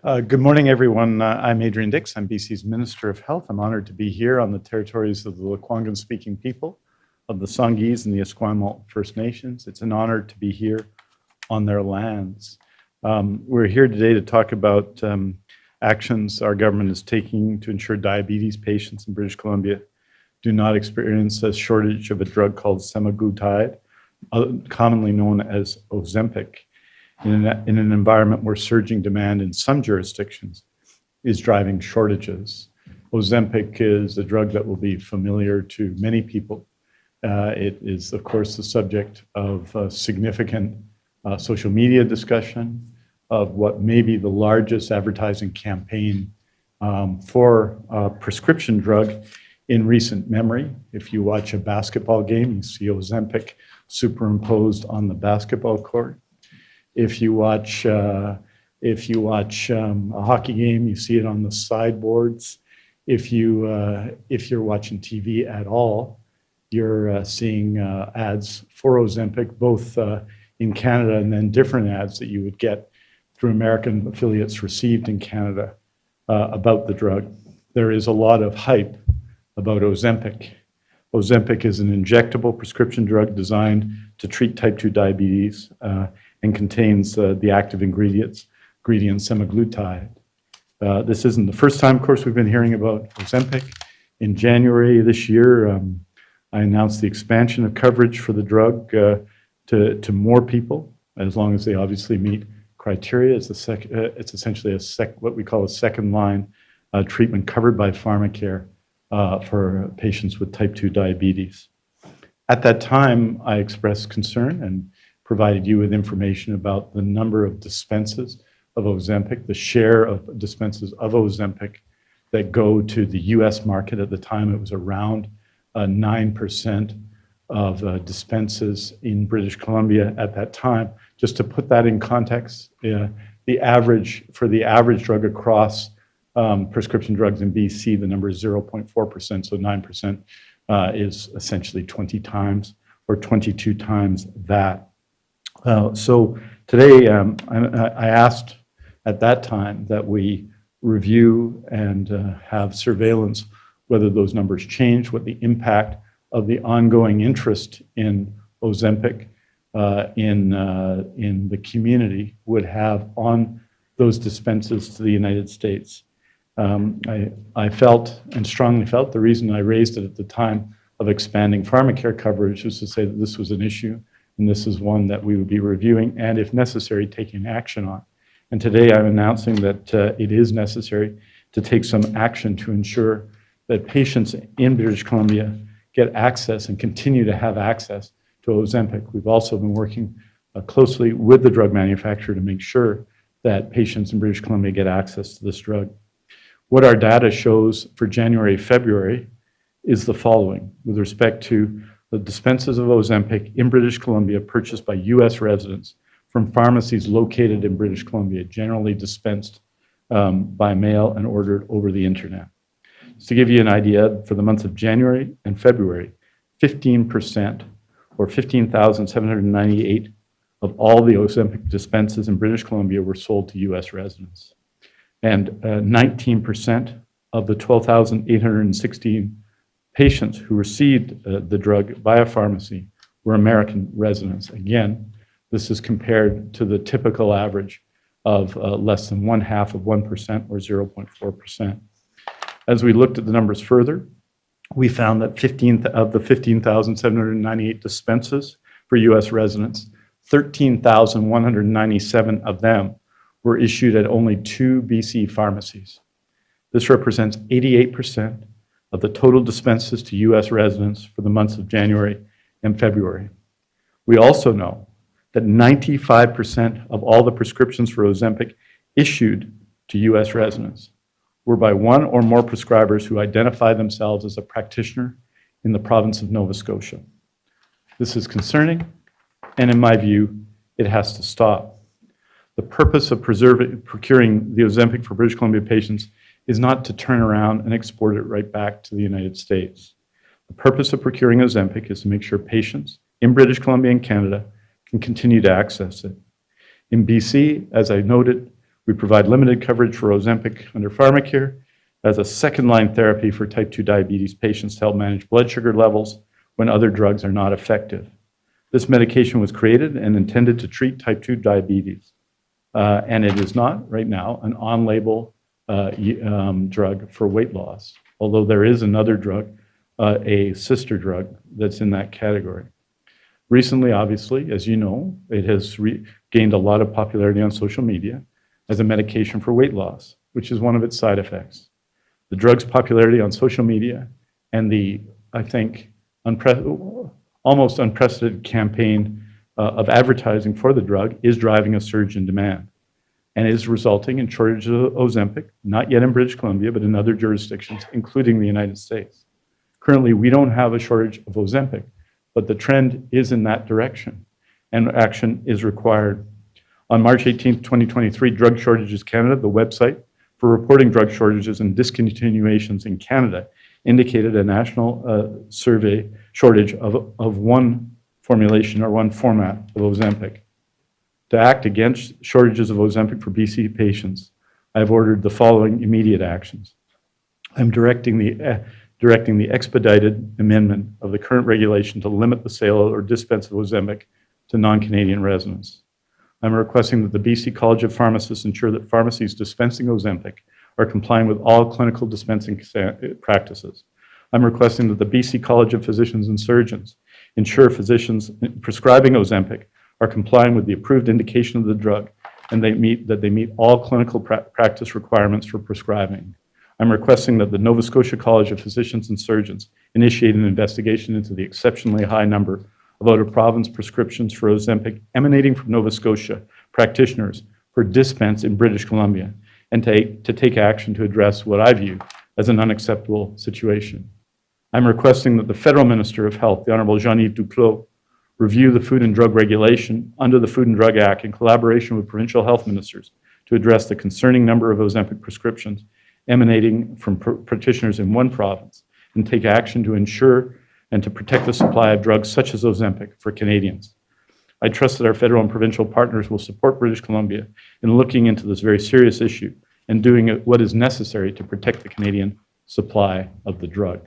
Good morning, everyone. I'm Adrian Dix. I'm BC's Minister of Health. I'm honored to be here on the territories of the Lekwungen-speaking people of the Songhees and the Esquimalt First Nations. It's an honor to be here on their lands. We're here today to talk about actions our government is taking to ensure diabetes patients in British Columbia do not experience a shortage of a drug called semaglutide, commonly known as Ozempic, in an environment where surging demand in some jurisdictions is driving shortages. Ozempic is a drug that will be familiar to many people. It is, of course, the subject of significant social media discussion of what may be the largest advertising campaign for a prescription drug in recent memory. If you watch a basketball game, you see Ozempic superimposed on the basketball court. If you watch a hockey game, you see it on the sideboards. If you're watching TV at all, you're seeing ads for Ozempic, both in Canada and then different ads that you would get through American affiliates received in Canada about the drug. There is a lot of hype about Ozempic. Ozempic is an injectable prescription drug designed to treat type 2 diabetes and contains the active ingredient semaglutide. This isn't the first time, of course, we've been hearing about Ozempic. In January this year, I announced the expansion of coverage for the drug to more people, as long as they obviously meet criteria. It's essentially what we call a second-line treatment covered by pharmacare for patients with type 2 diabetes. At that time, I expressed concern and provided you with information about the number of dispenses of Ozempic, the share of dispenses of Ozempic that go to the US market. At the time, it was around 9% of dispenses in British Columbia at that time. Just to put that in context, the average drug across prescription drugs in BC, the number is 0.4%, so 9% is essentially 20 times or 22 times that. So today, I asked at that time that we review and have surveillance whether those numbers change, what the impact of the ongoing interest in Ozempic in the community would have on those dispenses to the United States. I felt and strongly felt the reason I raised it at the time of expanding pharmacare coverage was to say that this was an issue and this is one that we would be reviewing and, if necessary, taking action on. And today I'm announcing that it is necessary to take some action to ensure that patients in British Columbia get access and continue to have access to Ozempic. We've also been working closely with the drug manufacturer to make sure that patients in British Columbia get access to this drug. What our data shows for January, February is the following. With respect to the dispenses of Ozempic in British Columbia purchased by US residents from pharmacies located in British Columbia, generally dispensed by mail and ordered over the internet. Just to give you an idea, for the months of January and February, 15% or 15,798 of all the Ozempic dispenses in British Columbia were sold to US residents. And 19% of the 12,816 patients who received the drug via pharmacy were American residents. Again, this is compared to the typical average of less than 0.5% or 0.4%. As we looked at the numbers further, we found that 15 of the 15,798 dispenses for US residents, 13,197 of them were issued at only 2 BC pharmacies. This represents 88% of the total dispenses to US residents for the months of January and February. We also know that 95% of all the prescriptions for Ozempic issued to US residents were by one or more prescribers who identify themselves as a practitioner in the province of Nova Scotia. This is concerning, and in my view, it has to stop. The purpose of procuring the Ozempic for British Columbia patients is not to turn around and export it right back to the United States. The purpose of procuring Ozempic is to make sure patients in British Columbia and Canada can continue to access it. In BC, as I noted, We provide limited coverage for Ozempic under Pharmacare as a second-line therapy for type 2 diabetes patients to help manage blood sugar levels when other drugs are not effective. This medication was created and intended to treat type 2 diabetes, and it is not right now an on-label drug for weight loss, although there is another drug, a sister drug, that's in that category. Recently, obviously, as you know, it has gained a lot of popularity on social media as a medication for weight loss, which is one of its side effects. The drug's popularity on social media and the, I think, almost unprecedented campaign of advertising for the drug is driving a surge in demand and is resulting in shortages of Ozempic, not yet in British Columbia, but in other jurisdictions, including the United States. Currently, we don't have a shortage of Ozempic, but the trend is in that direction, and action is required. On March 18, 2023, Drug Shortages Canada, the website for reporting drug shortages and discontinuations in Canada, indicated a national survey shortage of one formulation or one format of Ozempic. To act against shortages of Ozempic for BC patients, I have ordered the following immediate actions. I'm directing the expedited amendment of the current regulation to limit the sale or dispense of Ozempic to non-Canadian residents. I'm requesting that the BC College of Pharmacists ensure that pharmacies dispensing Ozempic are complying with all clinical dispensing practices. I'm requesting that the BC College of Physicians and Surgeons ensure physicians prescribing Ozempic are complying with the approved indication of the drug and they meet all clinical practice requirements for prescribing. I'm requesting that the Nova Scotia College of Physicians and Surgeons initiate an investigation into the exceptionally high number of out-of-province prescriptions for Ozempic emanating from Nova Scotia practitioners for dispense in British Columbia, and to take action to address what I view as an unacceptable situation. I'm requesting that the Federal Minister of Health, the Honourable Jean-Yves Duclos, review the Food and Drug Regulation under the Food and Drug Act in collaboration with provincial health ministers to address the concerning number of Ozempic prescriptions emanating from practitioners in one province, and take action to ensure and to protect the supply of drugs such as Ozempic for Canadians. I trust that our federal and provincial partners will support British Columbia in looking into this very serious issue and doing what is necessary to protect the Canadian supply of the drug.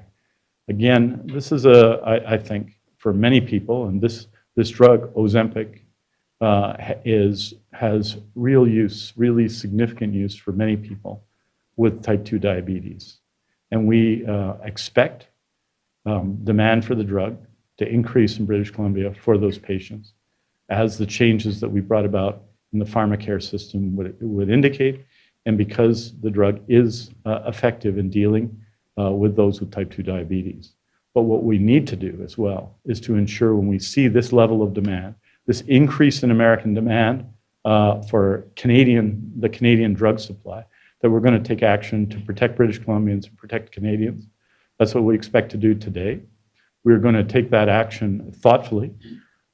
Again, this is I think, for many people, and this drug, Ozempic, has real use, really significant use for many people with type 2 diabetes. And we expect demand for the drug to increase in British Columbia for those patients as the changes that we brought about in the pharmacare system would indicate, and because the drug is effective in dealing with those with type 2 diabetes. But what we need to do as well is to ensure when we see this level of demand, this increase in American demand for the Canadian drug supply, that we're going to take action to protect British Columbians and protect Canadians. That's what we expect to do today. We're going to take that action thoughtfully.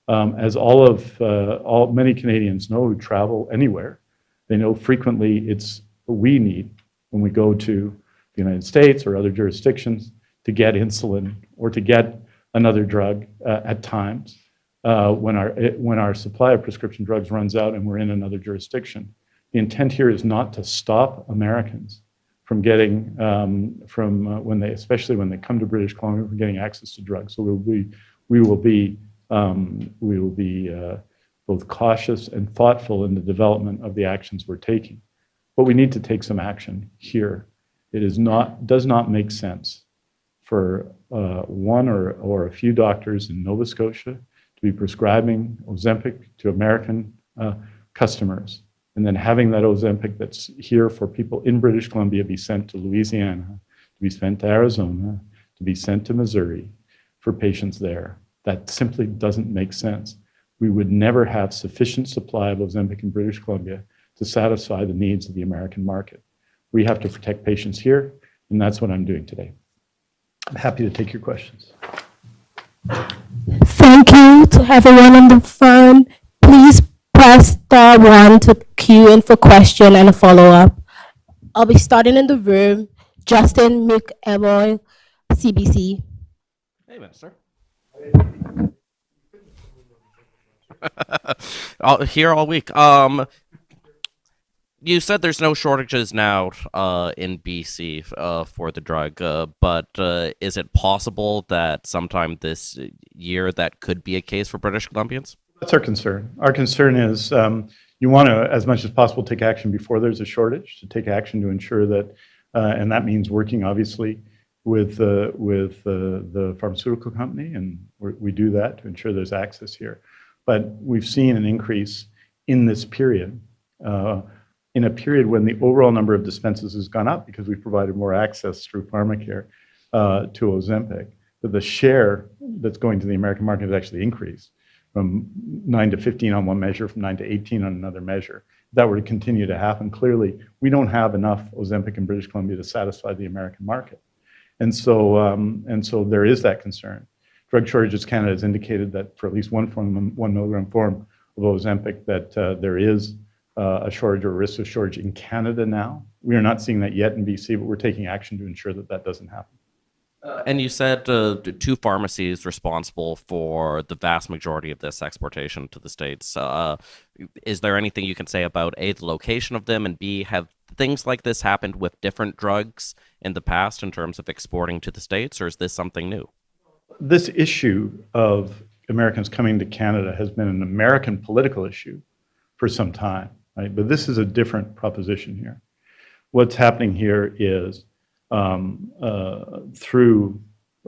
As many Canadians know who travel anywhere, they know frequently it's what we need when we go to the United States or other jurisdictions to get insulin or to get another drug at times when our supply of prescription drugs runs out and we're in another jurisdiction. The intent here is not to stop Americans from getting, especially when they come to British Columbia, from getting access to drugs. So we will be both cautious and thoughtful in the development of the actions we're taking. But we need to take some action here. It does not make sense for one or a few doctors in Nova Scotia to be prescribing Ozempic to American customers, and then having that Ozempic that's here for people in British Columbia be sent to Louisiana, to be sent to Arizona, to be sent to Missouri for patients there. That simply doesn't make sense. We would never have sufficient supply of Ozempic in British Columbia to satisfy the needs of the American market. We have to protect patients here, and that's what I'm doing today. I'm happy to take your questions. Thank you to everyone on the phone. Please press *1 to queue in for question and a follow-up. I'll be starting in the room. Justin McEvoy, CBC. Hey, Minister. Here all week. You said there's no shortages now in BC for the drug, but is it possible that sometime this year that could be a case for British Columbians? That's our concern. Our concern is you want to, as much as possible, take action before there's a shortage, to take action to ensure that, and that means working obviously with the pharmaceutical company, and we do that to ensure there's access here. But we've seen an increase in this period, in a period when the overall number of dispenses has gone up because we've provided more access through pharmacare to Ozempic. But the share that's going to the American market has actually increased from 9 to 15 on one measure, from 9 to 18 on another measure. If that were to continue to happen, clearly we don't have enough Ozempic in British Columbia to satisfy the American market. And so there is that concern. Drug Shortages Canada has indicated that for at least one milligram form of Ozempic that there is a shortage or a risk of shortage in Canada now. We are not seeing that yet in BC, but we're taking action to ensure that that doesn't happen. And you said two pharmacies responsible for the vast majority of this exportation to the States. Is there anything you can say about A, the location of them, and B, have things like this happened with different drugs in the past in terms of exporting to the States, or is this something new? This issue of Americans coming to Canada has been an American political issue for some time, right? But this is a different proposition here. What's happening here is through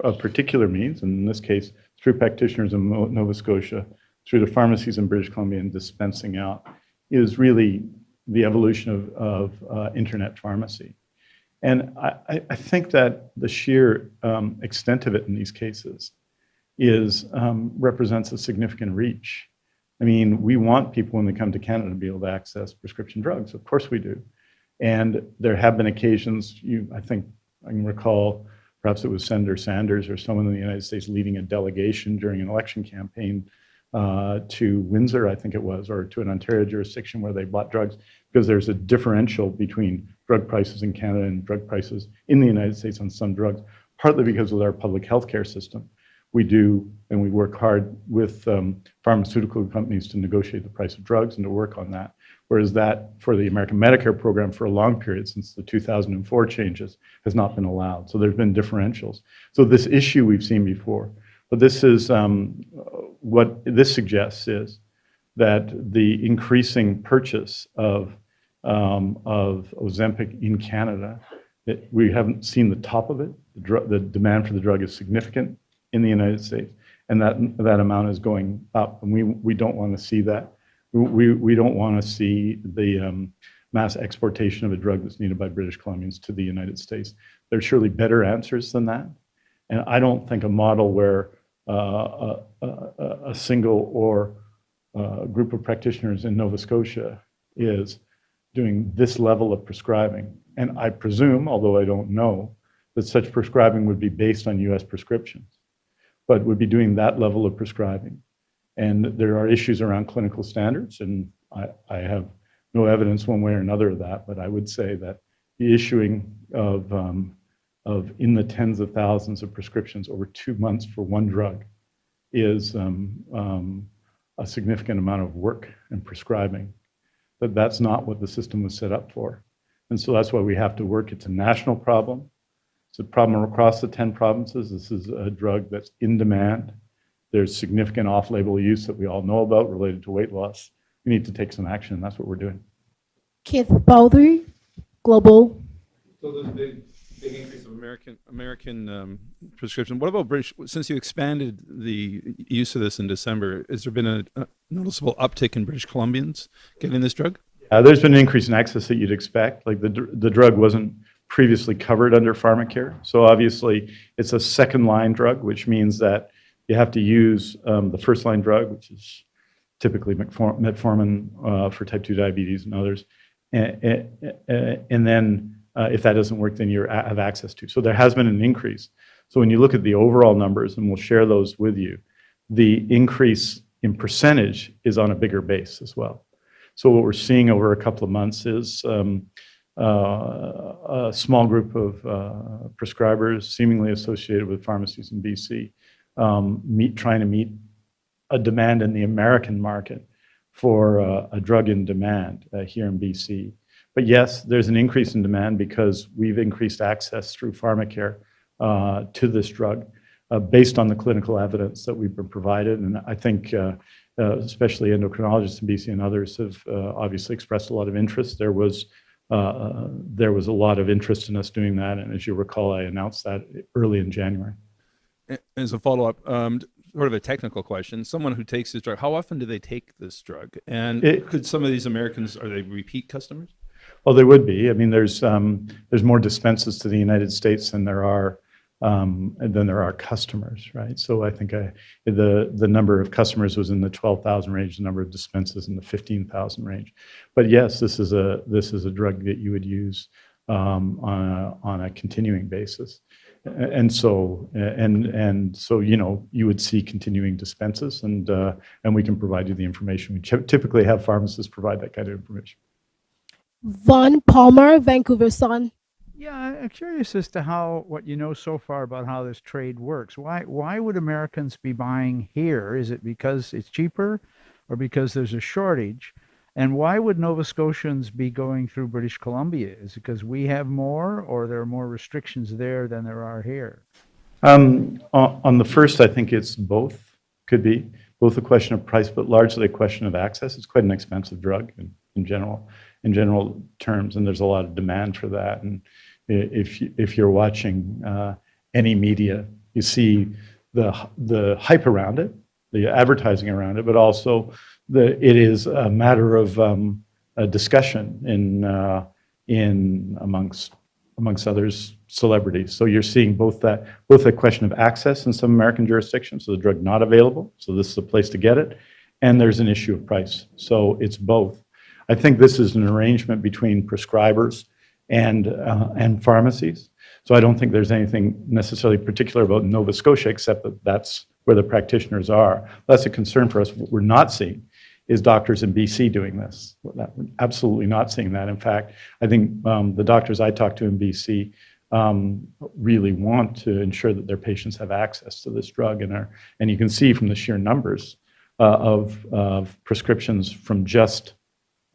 a particular means, and in this case, through practitioners in Nova Scotia, through the pharmacies in British Columbia and dispensing out, is really the evolution of internet pharmacy. And I think that the sheer extent of it in these cases represents a significant reach. I mean, we want people when they come to Canada to be able to access prescription drugs. Of course we do. And there have been occasions, I think I can recall, perhaps it was Senator Sanders or someone in the United States leading a delegation during an election campaign to Windsor, I think it was, or to an Ontario jurisdiction where they bought drugs, because there's a differential between drug prices in Canada and drug prices in the United States on some drugs, partly because of our public health care system. We do, and we work hard with pharmaceutical companies to negotiate the price of drugs and to work on that. Whereas that, for the American Medicare program, for a long period since the 2004 changes, has not been allowed. So there's been differentials. So this issue we've seen before. But this is, what this suggests is that the increasing purchase of Ozempic in Canada, we haven't seen the top of it. The demand for the drug is significant in the United States, and that amount is going up, and we don't want to see that. We don't want to see the mass exportation of a drug that's needed by British Columbians to the United States. There's surely better answers than that, and I don't think a model where a single or group of practitioners in Nova Scotia is doing this level of prescribing. And I presume, although I don't know, that such prescribing would be based on US prescriptions, but would be doing that level of prescribing. And there are issues around clinical standards, and I have no evidence one way or another of that, but I would say that the issuing of in the tens of thousands of prescriptions over 2 months for one drug is a significant amount of work and prescribing. But that's not what the system was set up for. And so that's why we have to work. It's a national problem. It's a problem across the 10 provinces. This is a drug that's in demand. There's significant off-label use that we all know about related to weight loss. We need to take some action, and that's what we're doing. Keith Baldry, Global. So there's a big increase of American prescription. What about British? Since you expanded the use of this in December, has there been a noticeable uptick in British Columbians getting this drug? There's been an increase in access that you'd expect. Like the drug wasn't previously covered under pharmacare. So obviously it's a second line drug, which means that you have to use the first line drug, which is typically metformin for type 2 diabetes and others. And then if that doesn't work, then you have access to. So there has been an increase. So when you look at the overall numbers, and we'll share those with you, the increase in percentage is on a bigger base as well. So what we're seeing over a couple of months is a small group of prescribers seemingly associated with pharmacies in BC trying to meet a demand in the American market for a drug in demand here in BC. But yes, there's an increase in demand because we've increased access through pharmacare to this drug based on the clinical evidence that we've been provided. And I think especially endocrinologists in BC and others have obviously expressed a lot of interest. There was a lot of interest in us doing that. And as you recall, I announced that early in January. As a follow-up, sort of a technical question, someone who takes this drug, how often do they take this drug? And could some of these Americans, are they repeat customers? Well, there would be. I mean, there's more dispenses to the United States than there are customers, right? So I think the number of customers was in the 12,000 range, the number of dispenses in the 15,000 range. But yes, this is a drug that you would use on a continuing basis, and so you would see continuing dispenses, and we can provide you the information. We typically have pharmacists provide that kind of information. Von Palmer, Vancouver Sun. Yeah, I'm curious as to what you know so far about how this trade works. Why would Americans be buying here? Is it because it's cheaper or because there's a shortage? And why would Nova Scotians be going through British Columbia? Is it because we have more, or there are more restrictions there than there are here? On the first, I think it's both. Could be both a question of price, but largely a question of access. It's quite an expensive drug in general terms, and there's a lot of demand for that. And if you're watching any media, you see the hype around it, the advertising around it, but also it is a matter of a discussion in amongst others, celebrities. So you're seeing both a question of access in some American jurisdictions, so the drug not available, so this is a place to get it, and there's an issue of price. So it's both. I think this is an arrangement between prescribers and pharmacies. So I don't think there's anything necessarily particular about Nova Scotia, except that that's where the practitioners are. That's a concern for us. What we're not seeing is doctors in BC doing this. We're absolutely not seeing that. In fact, I think the doctors I talk to in BC really want to ensure that their patients have access to this drug, and you can see from the sheer numbers of prescriptions from just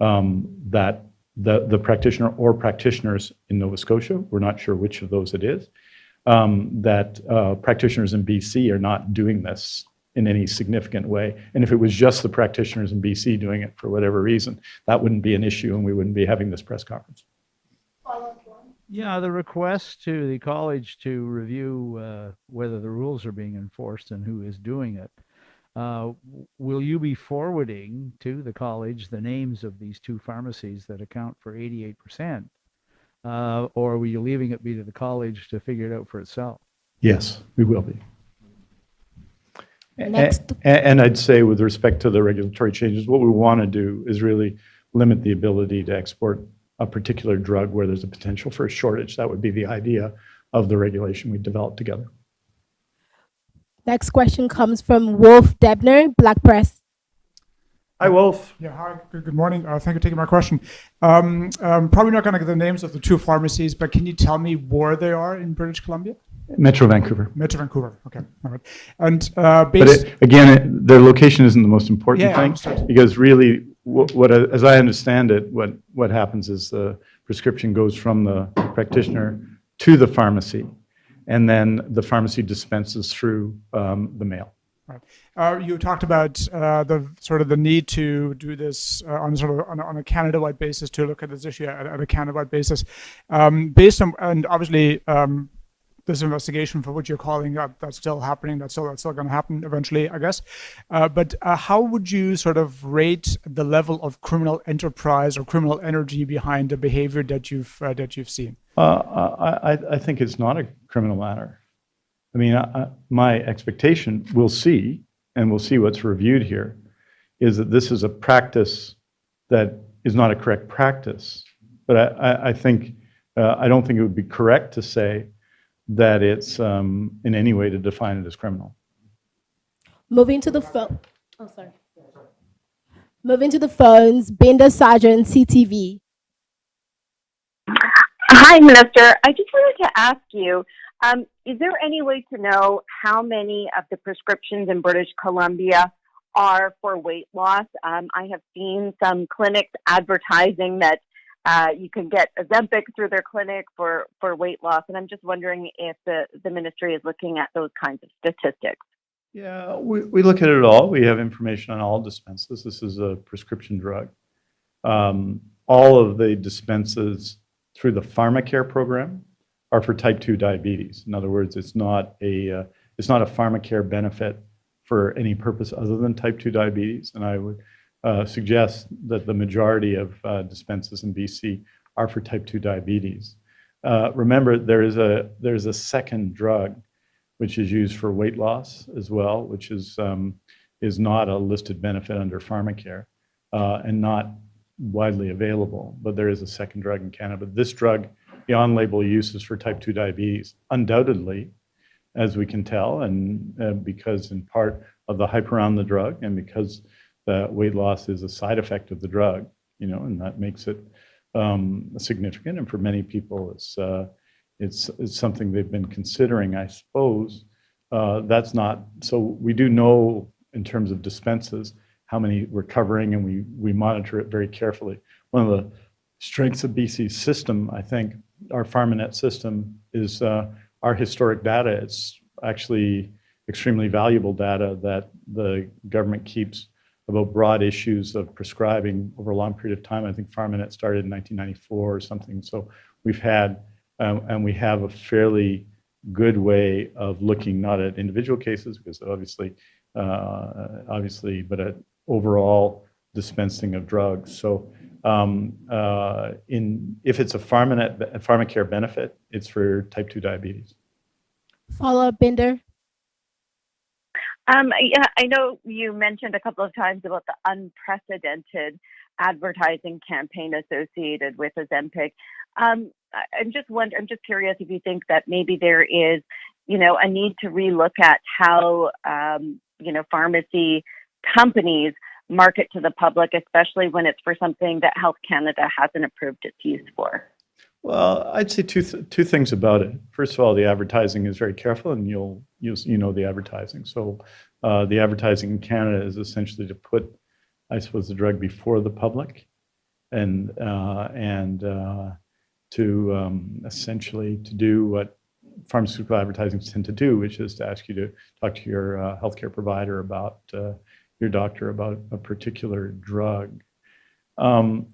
that the practitioner or practitioners in Nova Scotia, we're not sure which of those it is, that practitioners in BC are not doing this in any significant way. And if it was just the practitioners in BC doing it for whatever reason, that wouldn't be an issue and we wouldn't be having this press conference. Yeah, the request to the college to review whether the rules are being enforced and who is doing it. Will you be forwarding to the college the names of these two pharmacies that account for 88%? Or will you leaving it be to the college to figure it out for itself? Yes, we will be. Next. And I'd say with respect to the regulatory changes, what we want to do is really limit the ability to export a particular drug where there's a potential for a shortage. That would be the idea of the regulation we developed together. Next question comes from Wolf Debner, Black Press. Hi, Wolf. Yeah, hi. Good morning. Thank you for taking my question. Probably not going to get the names of the two pharmacies, but can you tell me where they are in British Columbia? Metro Vancouver. Metro Vancouver. Okay. All right. And their location isn't the most important thing, understood. because really, as I understand it, what happens is the prescription goes from the practitioner to the pharmacy, and then the pharmacy dispenses through the mail. Right. You talked about the need to do this on a Canada-wide basis, to look at this issue at a Canada-wide basis, based on, and obviously this investigation for what you're calling that's still happening, that's still going to happen eventually, I guess. But how would you sort of rate the level of criminal enterprise or criminal energy behind the behavior that you've seen? I think it's not a criminal matter. I mean, my expectation, we'll see what's reviewed here, is that this is a practice that is not a correct practice. But I think I don't think it would be correct to say that it's in any way to define it as criminal. Moving to the phone. Oh, sorry. Moving to the phones, Binda Sargent, CTV. Hi, Minister. I just wanted to ask you, is there any way to know how many of the prescriptions in British Columbia are for weight loss? I have seen some clinics advertising that you can get Ozempic through their clinic for weight loss. And I'm just wondering if the ministry is looking at those kinds of statistics. Yeah, we look at it all. We have information on all dispenses. This is a prescription drug. All of the dispenses through the pharmacare program are for type 2 diabetes. In other words, it's not a pharmacare benefit for any purpose other than type 2 diabetes. And I would suggest that the majority of dispenses in BC are for type 2 diabetes. Remember, there's a second drug which is used for weight loss as well, which is not a listed benefit under pharmacare and not widely available. But there is a second drug in Canada. But this drug, the on-label use is for type 2 diabetes, undoubtedly, as we can tell, and because in part of the hype around the drug and because the weight loss is a side effect of the drug, and that makes it significant. And for many people, it's something they've been considering, I suppose. That's not, so we do know in terms of dispenses how many we're covering, and we monitor it very carefully. One of the strengths of BC's system, I think, our PharmaNet system, is our historic data. It's actually extremely valuable data that the government keeps about broad issues of prescribing over a long period of time. I think PharmaNet started in 1994 or something. So we've had, and we have a fairly good way of looking not at individual cases, because obviously, but at overall dispensing of drugs. So if it's a pharmacare benefit, it's for type 2 diabetes. Follow-up, Binder. Yeah, I know you mentioned a couple of times about the unprecedented advertising campaign associated with Ozempic. I'm just curious if you think that maybe there is, a need to relook at how, pharmacy companies market to the public, especially when it's for something that Health Canada hasn't approved its use for. Well, I'd say two things about it. First of all, the advertising is very careful, and you know the advertising. So the advertising in Canada is essentially to put, I suppose, the drug before the public, and to essentially to do what pharmaceutical advertising tend to do, which is to ask you to talk to your healthcare provider about your doctor about a particular drug. I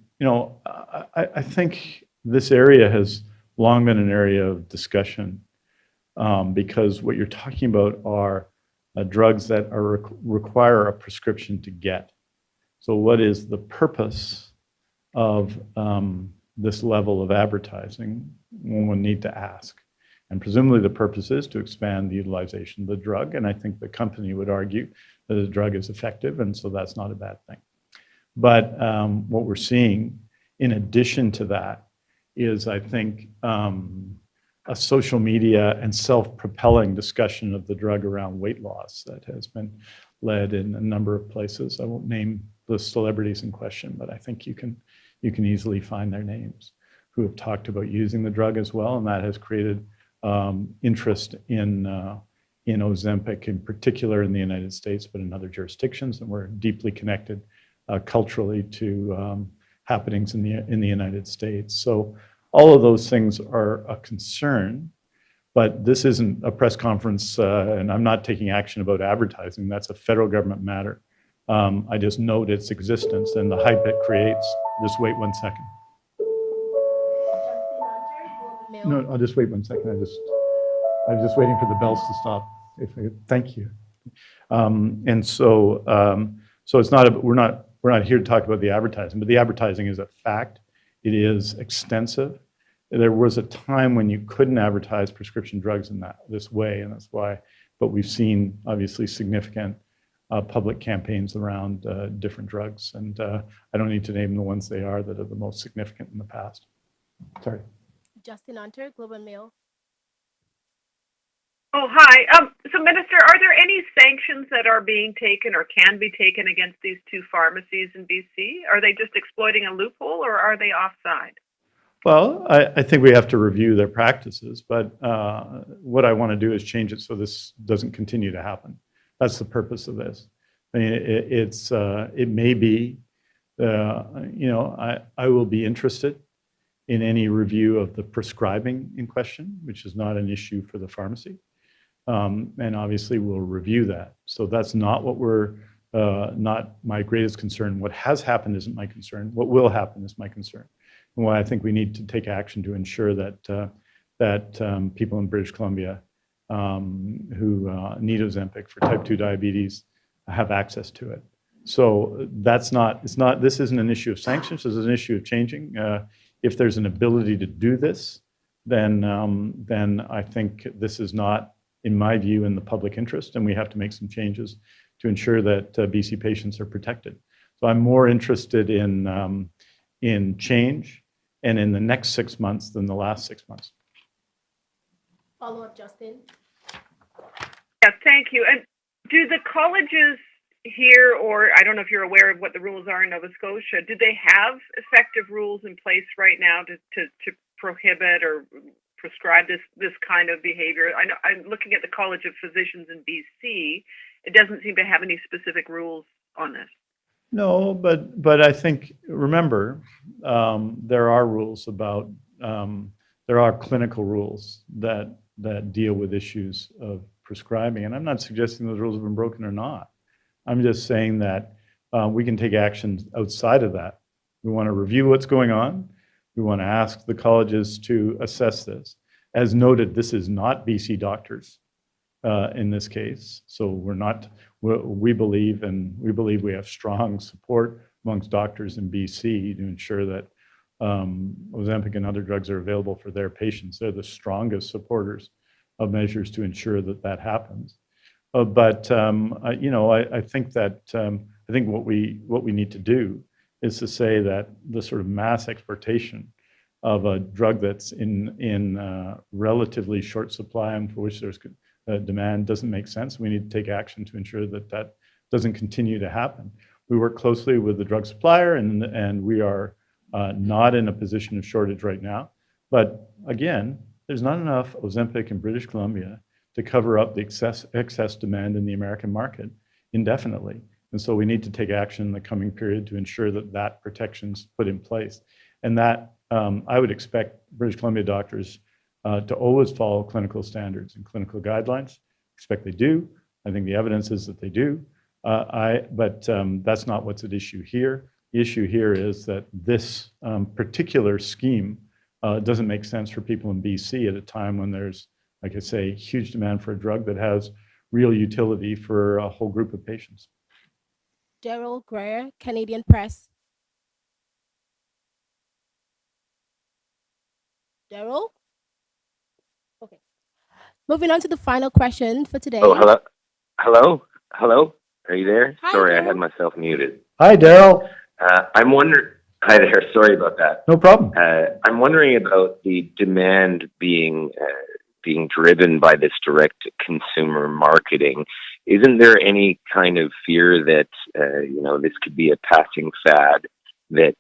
think this area has long been an area of discussion because what you're talking about are drugs that require a prescription to get. So what is the purpose of this level of advertising? One would need to ask. And presumably the purpose is to expand the utilization of the drug. And I think the company would argue that the drug is effective, and so that's not a bad thing. But what we're seeing in addition to that is, I think, a social media and self-propelling discussion of the drug around weight loss that has been led in a number of places. I won't name the celebrities in question, but I think you can easily find their names who have talked about using the drug as well, and that has created interest in Ozempic, in particular in the United States, but in other jurisdictions, and we're deeply connected culturally to happenings in the United States. So all of those things are a concern, but this isn't a press conference, and I'm not taking action about advertising. That's a federal government matter. I just note its existence and the hype it creates. Just wait 1 second. No, I'll just wait 1 second. I'm just waiting for the bells to stop. Thank you. And so, it's not. We're not here to talk about the advertising, but the advertising is a fact. It is extensive. There was a time when you couldn't advertise prescription drugs in this way, and that's why. But we've seen obviously significant public campaigns around different drugs, and I don't need to name the ones that are the most significant in the past. Sorry. Justin Hunter, Globe and Mail. Oh, hi. So, Minister, are there any sanctions that are being taken or can be taken against these two pharmacies in BC? Are they just exploiting a loophole, or are they offside? Well, I think we have to review their practices, but what I want to do is change it so this doesn't continue to happen. That's the purpose of this. I mean, it may be, I will be interested in any review of the prescribing in question, which is not an issue for the pharmacy. And obviously we'll review that. So that's not what not my greatest concern. What has happened isn't my concern. What will happen is my concern. And why I think we need to take action to ensure that people in British Columbia who need Ozempic for type 2 diabetes have access to it. So this isn't an issue of sanctions, this is an issue of changing. If there's an ability to do this, then I think this is not, in my view, in the public interest, and we have to make some changes to ensure that BC patients are protected. So I'm more interested in change and in the next 6 months than the last 6 months. Follow up, Justin. Yeah, thank you. And do the colleges here, or I don't know if you're aware of what the rules are in Nova Scotia, do they have effective rules in place right now to prohibit or prescribe this kind of behavior? I know, I'm looking at the College of Physicians in BC. It doesn't seem to have any specific rules on this. No, but I think, remember, there are rules about, there are clinical rules that deal with issues of prescribing. And I'm not suggesting those rules have been broken or not. I'm just saying that we can take actions outside of that. We want to review what's going on. We want to ask the colleges to assess this. As noted, this is not BC doctors in this case. So we believe we have strong support amongst doctors in BC to ensure that Ozempic and other drugs are available for their patients. They're the strongest supporters of measures to ensure that that happens. But I think that I think what we need to do is to say that the sort of mass exportation of a drug that's in relatively short supply and for which there's demand doesn't make sense. We need to take action to ensure that that doesn't continue to happen. We work closely with the drug supplier, and we are not in a position of shortage right now. But again, there's not enough Ozempic in British Columbia to cover up the excess demand in the American market indefinitely. And so we need to take action in the coming period to ensure that that protection's put in place. And that I would expect British Columbia doctors to always follow clinical standards and clinical guidelines. Expect they do. I think the evidence is that they do. But that's not what's at issue here. The issue here is that this particular scheme doesn't make sense for people in BC at a time when there's, like I say, huge demand for a drug that has real utility for a whole group of patients. Daryl Greer, Canadian Press. Daryl? Okay. Moving on to the final question for today. Oh, hello? Hello? Hello? Are you there? Hi, Sorry, Daryl. I had myself muted. Hi, Daryl. I'm wondering, hi there, sorry about that. No problem. I'm wondering about the demand being driven by this direct consumer marketing. Isn't there any kind of fear that, this could be a passing fad, that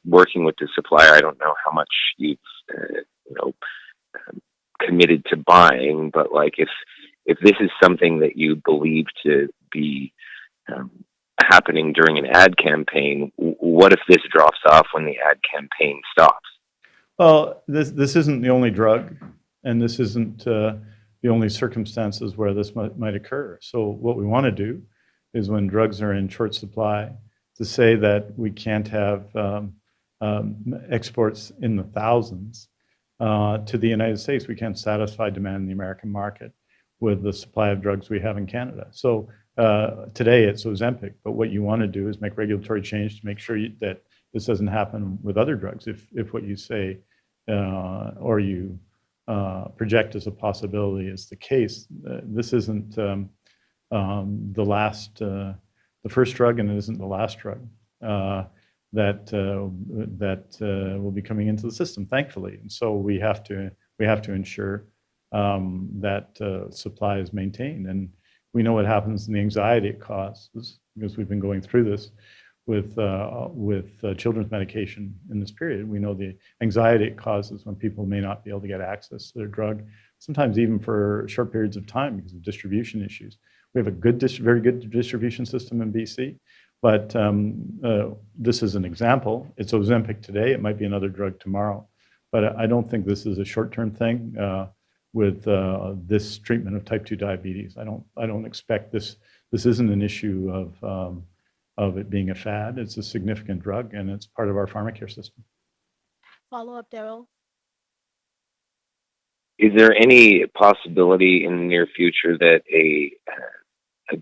working with the supplier, I don't know how much you've, committed to buying, but like if this is something that you believe to be happening during an ad campaign, what if this drops off when the ad campaign stops? Well, this isn't the only drug, and this isn't the only circumstances where this might occur. So what we want to do is, when drugs are in short supply, to say that we can't have exports in the thousands to the United States. We can't satisfy demand in the American market with the supply of drugs we have in Canada. So today it's Ozempic, but what you want to do is make regulatory change to make sure that this doesn't happen with other drugs. If what you say or you project as a possibility is the case, this isn't the first drug, and it isn't the last drug that will be coming into the system, thankfully. And so we have to ensure that supply is maintained. And we know what happens in the anxiety it causes, because we've been going through this with children's medication in this period. We know the anxiety it causes when people may not be able to get access to their drug, sometimes even for short periods of time because of distribution issues. We have a very good distribution system in BC. But this is an example. It's Ozempic today. It might be another drug tomorrow. But I don't think this is a short-term thing with this treatment of type 2 diabetes. I don't expect this. This isn't an issue of it being a fad. It's a significant drug, and it's part of our pharmacare system. Follow up, Daryl. Is there any possibility in the near future that a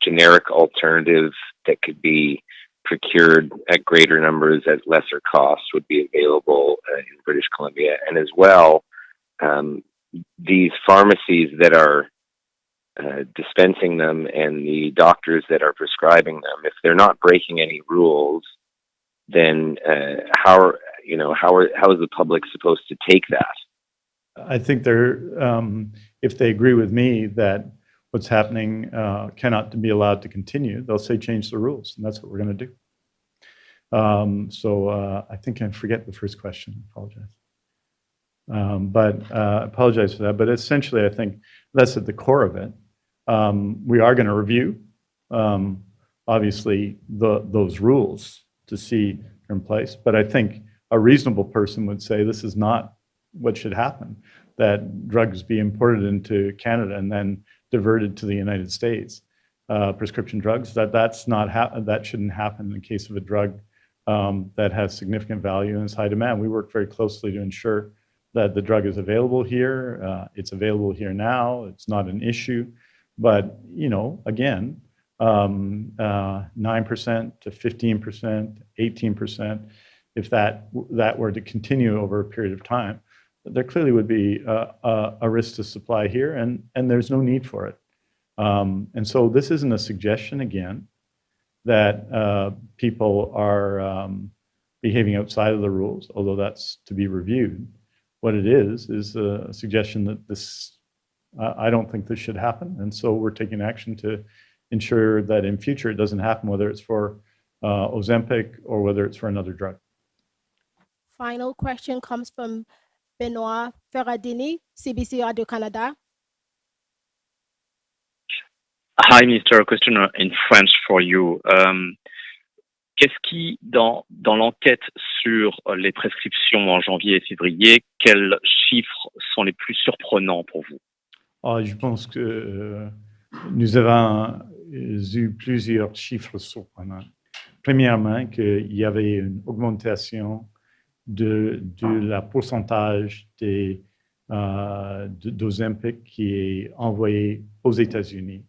generic alternative that could be procured at greater numbers at lesser cost would be available in British Columbia? And as well, these pharmacies that are dispensing them and the doctors that are prescribing them, if they're not breaking any rules, then how is the public supposed to take that? I think if they agree with me that what's happening cannot be allowed to continue, they'll say change the rules, and that's what we're going to do. I think I forget the first question. I apologize. I apologize for that. But essentially, I think that's at the core of it. We are going to review, obviously, those rules to see they're in place. But I think a reasonable person would say this is not what should happen, that drugs be imported into Canada and then diverted to the United States. Prescription drugs, that shouldn't happen in the case of a drug that has significant value and is high demand. We work very closely to ensure that the drug is available here. It's available here now. It's not an issue. But, again, 9% to 15%, 18%, if that were to continue over a period of time, there clearly would be a risk to supply here, and there's no need for it. And so this isn't a suggestion, again, that people are behaving outside of the rules, although that's to be reviewed. What it is a suggestion that I don't think this should happen, and so we're taking action to ensure that in future it doesn't happen, whether it's for Ozempic or whether it's for another drug. Final question comes from Benoit Ferradini, CBC Radio Canada. Hi, Mr. Question in French for you. Qu'est-ce qui, dans l'enquête sur les prescriptions en janvier et février, quels chiffres sont les plus surprenants pour vous? Je pense que nous avons eu plusieurs chiffres surprenants. Premièrement, qu'il y avait une augmentation de la pourcentage d'Ozempic qui est envoyé aux États-Unis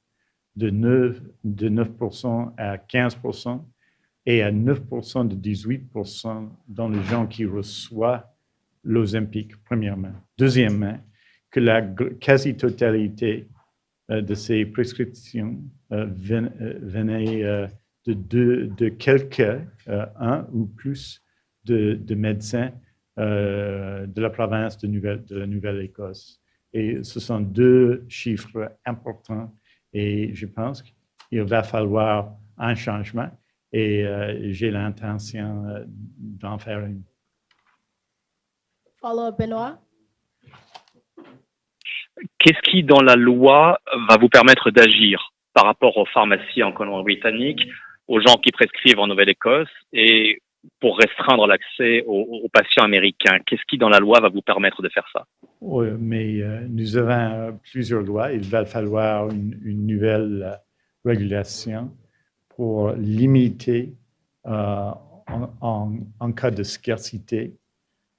de 9% à 15% et à 9% de 18% dans les gens qui reçoivent l'Ozempic, premièrement. Deuxièmement, que la quasi-totalité de ces prescriptions venaient de quelques, un ou plus de médecins de la province de la Nouvelle-Écosse. Et ce sont deux chiffres importants et je pense qu'il va falloir un changement et j'ai l'intention d'en faire une. Follow-up, Benoît. Qu'est-ce qui, dans la loi, va vous permettre d'agir par rapport aux pharmacies en Colombie-Britannique, aux gens qui prescrivent en Nouvelle-Écosse et pour restreindre l'accès aux patients américains? Qu'est-ce qui, dans la loi, va vous permettre de faire ça? Oui, mais nous avons plusieurs lois. Il va falloir une nouvelle régulation pour limiter, en cas de scarcité,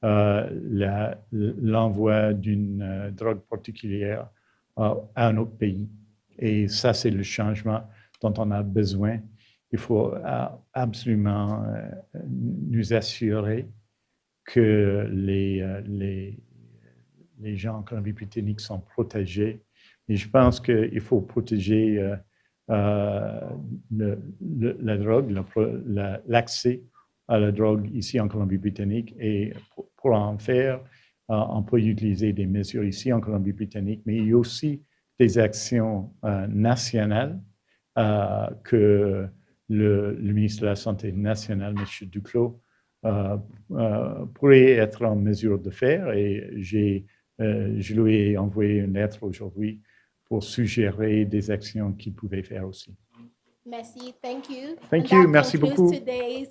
l'envoi d'une drogue particulière à un autre pays. Et ça, c'est le changement dont on a besoin. Il faut absolument nous assurer que les gens en Colombie-Britannique sont protégés. Et je pense qu'il faut protéger la drogue, l'accès à la drogue ici en Colombie-Britannique. Et pour en faire, on peut utiliser des mesures ici en Colombie-Britannique, mais il y a aussi des actions nationales que le ministre de la Santé nationale, M. Duclos, pourrait être en mesure de faire. Et je lui ai envoyé une lettre aujourd'hui pour suggérer des actions qu'il pouvait faire aussi. Merci, thank you. Thank And you, that merci concludes beaucoup. today's